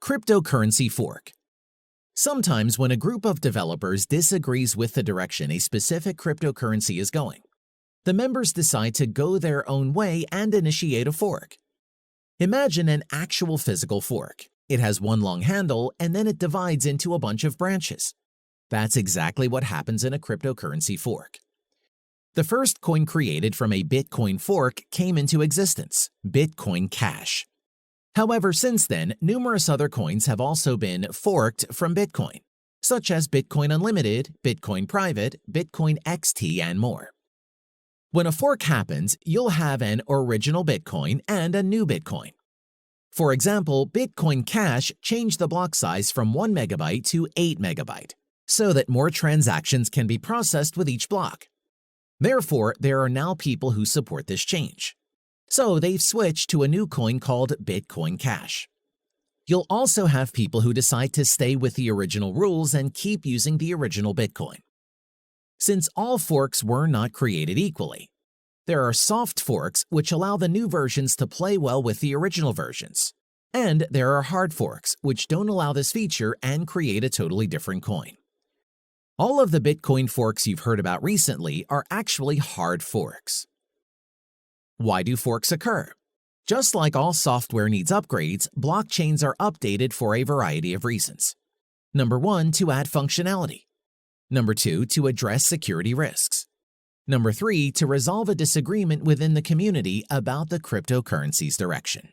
Cryptocurrency fork. Sometimes when a group of developers disagrees with the direction a specific cryptocurrency is going, the members decide to go their own way and initiate a fork. Imagine an actual physical fork. It has one long handle and then it divides into a bunch of branches. That's exactly what happens in a cryptocurrency fork. The first coin created from a Bitcoin fork came into existence, Bitcoin Cash. However, since then, numerous other coins have also been forked from Bitcoin, such as Bitcoin Unlimited, Bitcoin Private, Bitcoin XT, and more. When a fork happens, you'll have an original Bitcoin and a new Bitcoin. For example, Bitcoin Cash changed the block size from 1 megabyte to 8 megabyte, so that more transactions can be processed with each block. Therefore, there are now people who support this change. So they've switched to a new coin called Bitcoin Cash. You'll also have people who decide to stay with the original rules and keep using the original Bitcoin. Since all forks were not created equally, there are soft forks which allow the new versions to play well with the original versions, and there are hard forks which don't allow this feature and create a totally different coin. All of the Bitcoin forks you've heard about recently are actually hard forks. Why do forks occur? Just like all software needs upgrades, blockchains are updated for a variety of reasons. Number 1, to add functionality. Number 2, to address security risks. Number 3, to resolve a disagreement within the community about the cryptocurrency's direction.